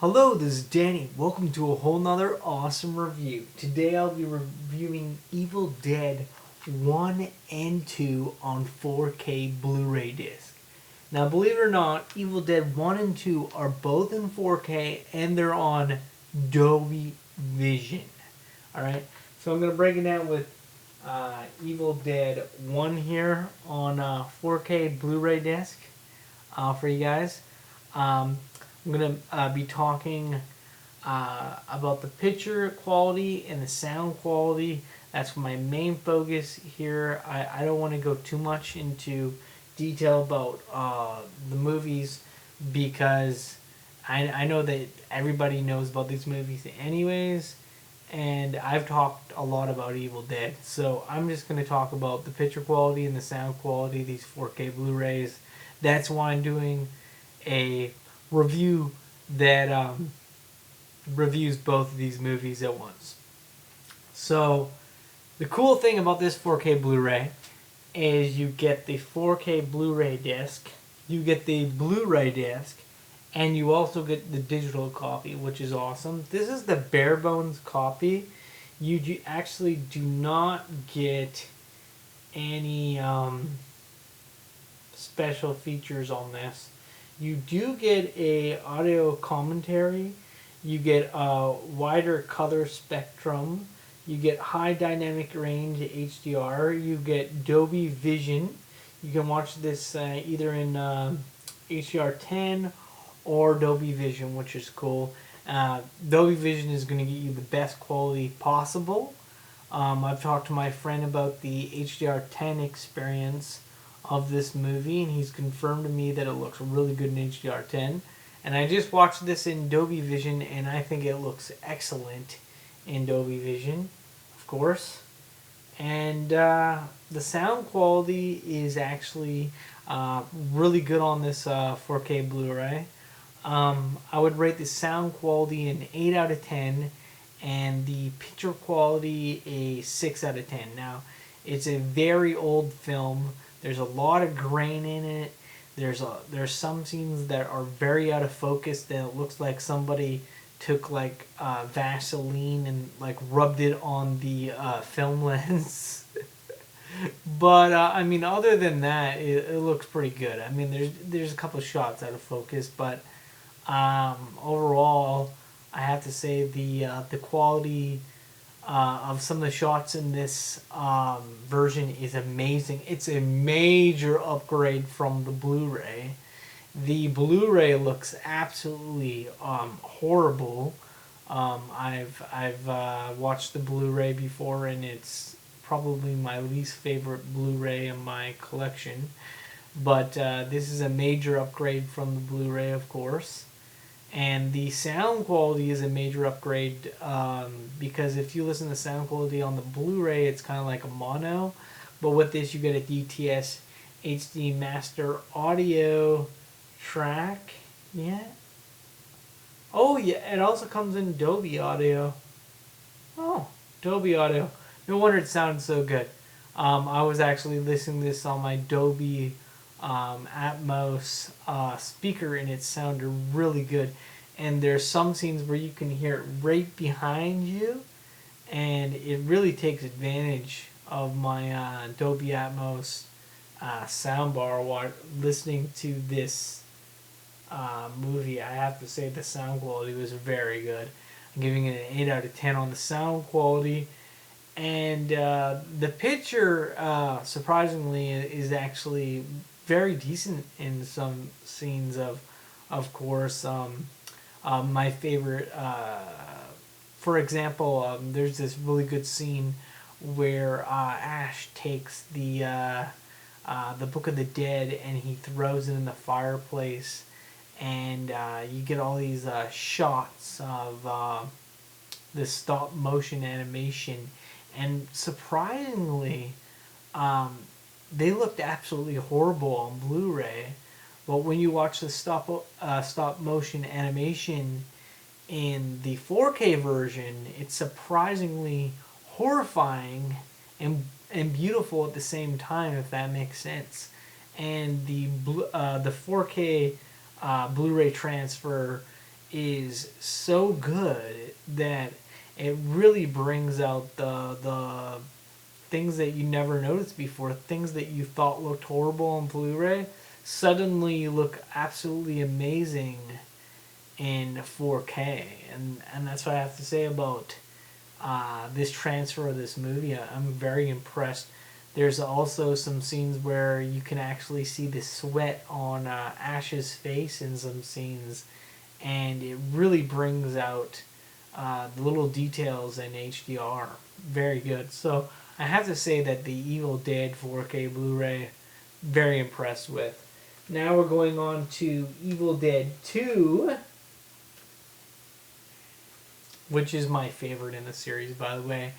Hello, this is Danny. Welcome to a whole nother awesome review. Today I'll be reviewing Evil Dead 1 and 2 on 4K Blu-ray disc. Now, believe it or not, Evil Dead 1 and 2 are both in 4K and they're on Dolby Vision. Alright, so I'm going to break it down with Evil Dead 1 here on 4K Blu-ray disc for you guys. I'm going to be talking about the picture quality and the sound quality. That's my main focus here. I don't want to go too much into detail about the movies because I know that everybody knows about these movies anyways, and I've talked a lot about Evil Dead. So I'm just going to talk about the picture quality and the sound quality, these 4K Blu-rays. That's why I'm doing a review that reviews both of these movies at once. So the cool thing about this 4K Blu-ray is you get the 4K Blu-ray disc, you get the Blu-ray disc, and you also get the digital copy, which is awesome. This is the bare bones copy. You actually do not get any special features on this. You do get a audio commentary, you get a wider color spectrum, you get high dynamic range HDR, you get Dolby Vision. You can watch this either in HDR10 or Dolby Vision, which is cool. Dolby Vision is going to get you the best quality possible. I've talked to my friend about the HDR10 experience of this movie, and he's confirmed to me that it looks really good in HDR10. And I just watched this in Dolby Vision, and I think it looks excellent in Dolby Vision, of course. And the sound quality is actually really good on this 4K Blu-ray. I would rate the sound quality an 8 out of 10, and the picture quality a 6 out of 10. Now, it's a very old film. There's a lot of grain in it. There's some scenes that are very out of focus that it looks like somebody took like Vaseline and like rubbed it on the film lens. But I mean, other than that, it looks pretty good. I mean, there's a couple of shots out of focus, but overall, I have to say the quality of some of the shots in this version is amazing. It's a major upgrade from the Blu-ray. The Blu-ray looks absolutely horrible. I've watched the Blu-ray before, and it's probably my least favorite Blu-ray in my collection. But this is a major upgrade from the Blu-ray, of course. And the sound quality is a major upgrade because if you listen to sound quality on the Blu-ray, it's kind of like a mono. But with this, you get a DTS HD Master Audio track. Yeah. Oh, yeah. It also comes in Dolby Audio. Oh, Dolby Audio. No wonder it sounded so good. I was actually listening to this on my Dolby Atmos speaker, and it sounded really good. And there's some scenes where you can hear it right behind you, and it really takes advantage of my Dolby Atmos soundbar while listening to this movie. I have to say the sound quality was very good. I'm giving it an 8 out of 10 on the sound quality. And the picture, surprisingly, is actually very decent in some scenes. Of course, my favorite, for example, there's this really good scene where Ash takes the Book of the Dead and he throws it in the fireplace, and you get all these shots of this stop motion animation, and surprisingly, they looked absolutely horrible on Blu-ray. But when you watch the stop motion animation in the 4K version, it's surprisingly horrifying and beautiful at the same time, if that makes sense. And the 4K Blu-ray transfer is so good that it really brings out the things that you never noticed before, things that you thought looked horrible on Blu-ray, suddenly look absolutely amazing in 4K, and that's what I have to say about this transfer of this movie. I'm very impressed. There's also some scenes where you can actually see the sweat on Ash's face in some scenes, and it really brings out the little details in HDR. Very good. So I have to say that the Evil Dead 4K Blu-ray, very impressed with. Now we're going on to Evil Dead 2, which is my favorite in the series, by the way.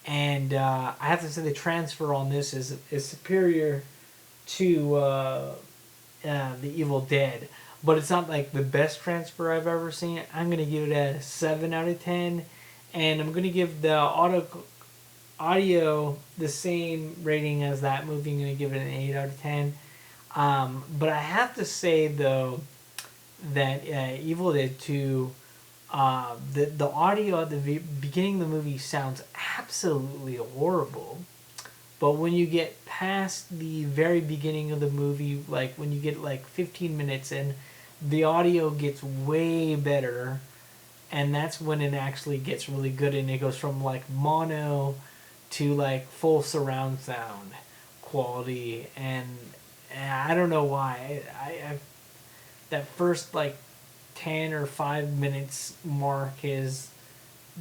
And I have to say the transfer on this is superior to the Evil Dead. But it's not like the best transfer I've ever seen. I'm going to give it a 7 out of 10. And I'm going to give the audio the same rating as that movie. I'm going to give it an 8 out of 10. But I have to say, though, that Evil Dead 2, the audio at the beginning of the movie sounds absolutely horrible. But when you get past the very beginning of the movie, like when you get like 15 minutes in, the audio gets way better. And that's when it actually gets really good. And it goes from like mono to like full surround sound quality. And I don't know why. I that first like 10 or 5 minutes mark is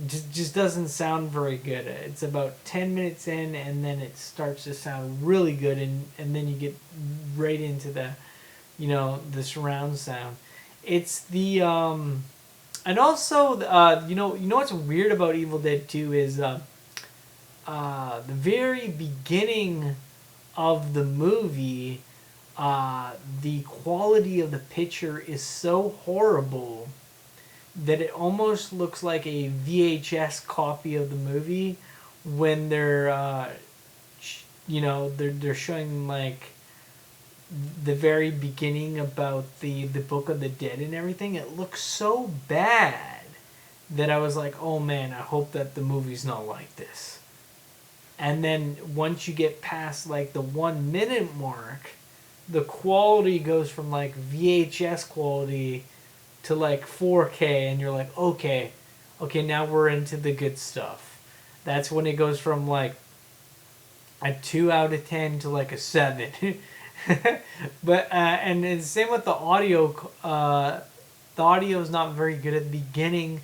just doesn't sound very good. It's about 10 minutes in, and then it starts to sound really good, and then you get right into the surround sound. It's the and also you know what's weird about Evil Dead 2 is the very beginning of the movie, the quality of the picture is so horrible that it almost looks like a VHS copy of the movie when they're they're showing like the very beginning about the Book of the Dead and everything. It looks so bad that I was like, oh man, I hope that the movie's not like this. And then once you get past like the 1 minute mark, the quality goes from like VHS quality to like 4K, and you're like, okay, now we're into the good stuff. That's when it goes from like a 2 out of 10 to like a 7. But and it's the same with the audio. The audio is not very good at the beginning,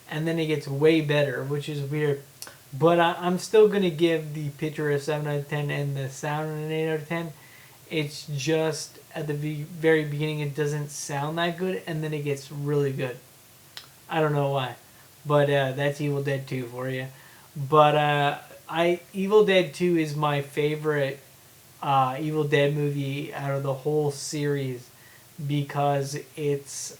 and then it gets way better, which is weird. But I'm still gonna give the picture a 7 out of 10 and the sound an 8 out of 10. It's just at the very beginning it doesn't sound that good, and then it gets really good. I don't know why, but that's Evil Dead 2 for you. But Evil Dead 2 is my favorite Evil Dead movie out of the whole series, because it's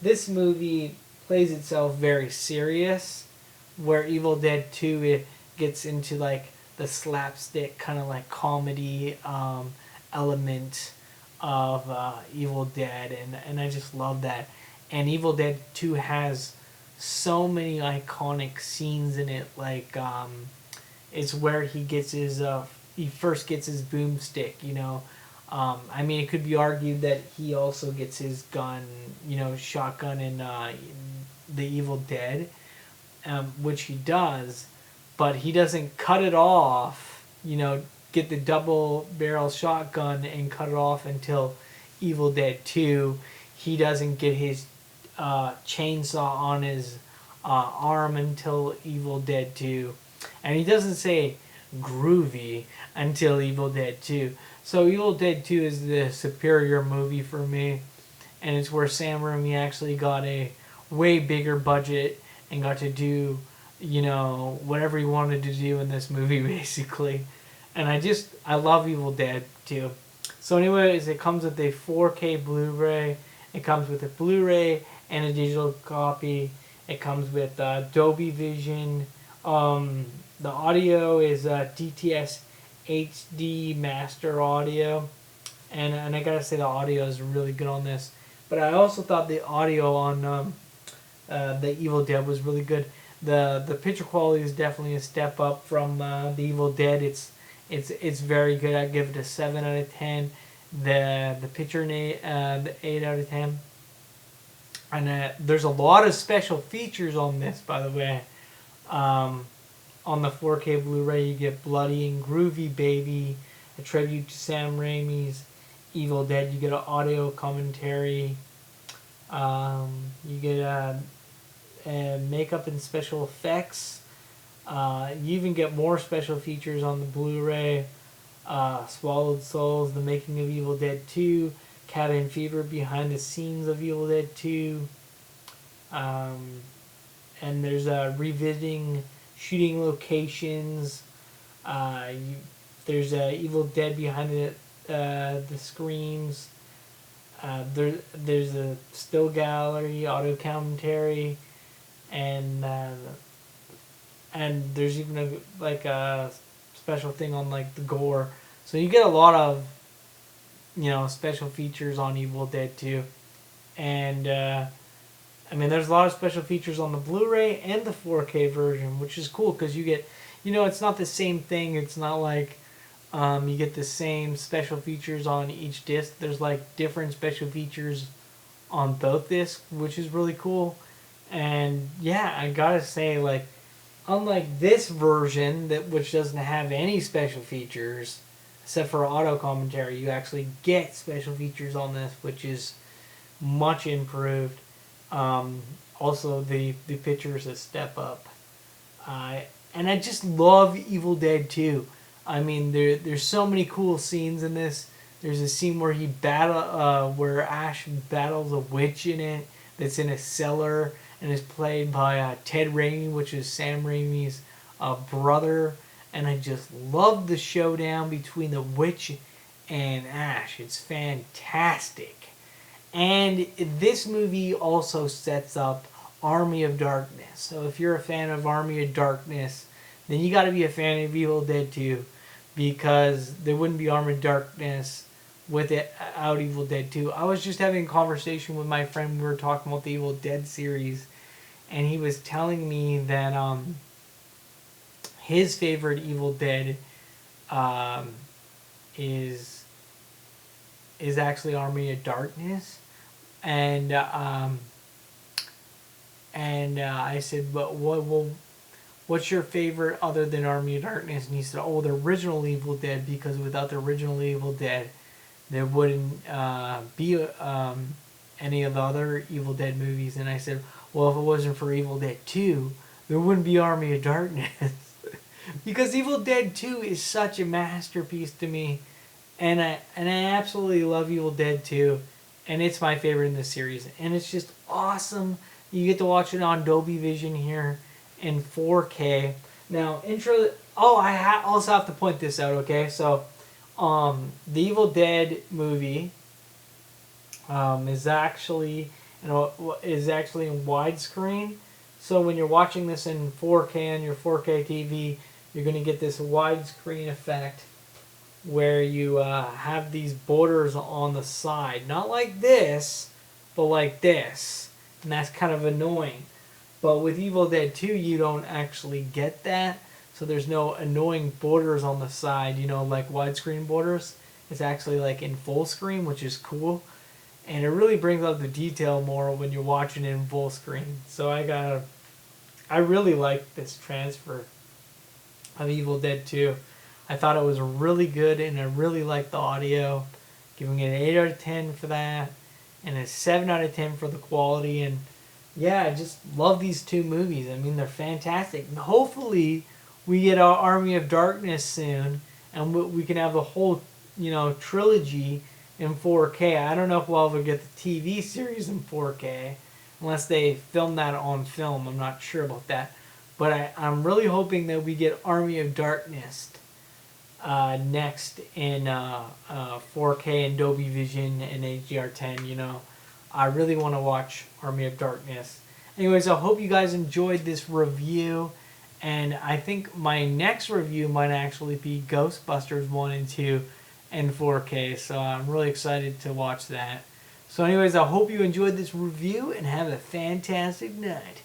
this movie plays itself very serious, where Evil Dead 2 it gets into like the slapstick kind of like comedy element of Evil Dead, and I just love that. And Evil Dead 2 has so many iconic scenes in it, like it's where he first gets his boomstick, I mean, it could be argued that he also gets his gun, shotgun in the Evil Dead, which he does, but he doesn't cut it off, get the double barrel shotgun and cut it off until Evil Dead 2. He doesn't get his chainsaw on his arm until Evil Dead 2. And he doesn't say groovy until Evil Dead 2. So Evil Dead 2 is the superior movie for me. And it's where Sam Raimi actually got a way bigger budget and got to do, whatever he wanted to do in this movie, basically. And I love Evil Dead 2. So anyways, it comes with a 4K Blu-ray. It comes with a Blu-ray and a digital copy. It comes with Adobe Vision. The audio is DTS HD Master Audio. And I gotta say the audio is really good on this. But But I also thought the audio on the Evil Dead was really good. The picture quality is definitely a step up from the Evil Dead. It's very good. I give it a 7 out of 10. The picture an 8 out of 10. And there's a lot of special features on this, by the way. On the 4K Blu-ray, you get Bloody and Groovy Baby, a tribute to Sam Raimi's Evil Dead. You get an audio commentary. You get makeup and special effects. You even get more special features on the Blu-ray. Swallowed Souls, The Making of Evil Dead 2, Cabin Fever, Behind the Scenes of Evil Dead 2. And there's revisiting shooting locations. There's Evil Dead Behind the Screams. There's a still gallery, auto commentary, and there's even a special thing on like the gore. So you get a lot of special features on Evil Dead 2, and there's a lot of special features on the Blu-ray and the 4K version, which is cool because you get it's not the same thing. It's not like you get the same special features on each disc. There's like different special features on both discs, which is really cool. And yeah, I gotta say, like, unlike this version which doesn't have any special features except for auto commentary, you actually get special features on this, which is much improved. Also, the picture is a step up. And I just love Evil Dead 2. I mean, there's so many cool scenes in this. There's a scene where where Ash battles a witch in it that's in a cellar and is played by Ted Raimi, which is Sam Raimi's brother. And I just love the showdown between the witch and Ash. It's fantastic. And this movie also sets up Army of Darkness. So if you're a fan of Army of Darkness, then you got to be a fan of Evil Dead 2, because there wouldn't be Army of Darkness without Evil Dead 2. I was just having a conversation with my friend. We were talking about the Evil Dead series, and he was telling me that his favorite Evil Dead is actually Army of Darkness, and I said, but what's your favorite other than Army of Darkness? And he said, oh, the original Evil Dead, because without the original Evil Dead, there wouldn't be any of the other Evil Dead movies. And I said, well, if it wasn't for Evil Dead 2, there wouldn't be Army of Darkness. Because Evil Dead 2 is such a masterpiece to me. And I absolutely love Evil Dead 2. And it's my favorite in the series. And it's just awesome. You get to watch it on Adobe Vision here in 4K. Now, I also have to point this out, okay? So, the Evil Dead movie is actually in widescreen. So when you're watching this in 4K on your 4K TV, you're going to get this widescreen effect where you have these borders on the side. Not like this, but like this. And that's kind of annoying. But with Evil Dead 2, you don't actually get that. So there's no annoying borders on the side, like widescreen borders. It's actually like in full screen, which is cool. And it really brings out the detail more when you're watching it in full screen. So I really like this transfer of Evil Dead 2. I thought it was really good, and I really liked the audio. Giving it an 8 out of 10 for that, and a 7 out of 10 for the quality. And yeah, I just love these two movies. I mean, they're fantastic. And hopefully we get our Army of Darkness soon, and we can have the whole, trilogy in 4K. I don't know if we'll ever get the TV series in 4K, unless they film that on film. I'm not sure about that. But I'm really hoping that we get Army of Darkness next in 4K and Adobe Vision and HDR10. I really want to watch Army of Darkness. Anyways, I hope you guys enjoyed this review, and I think my next review might actually be Ghostbusters 1 and 2 in 4K, so I'm really excited to watch that. So anyways, I hope you enjoyed this review and have a fantastic night.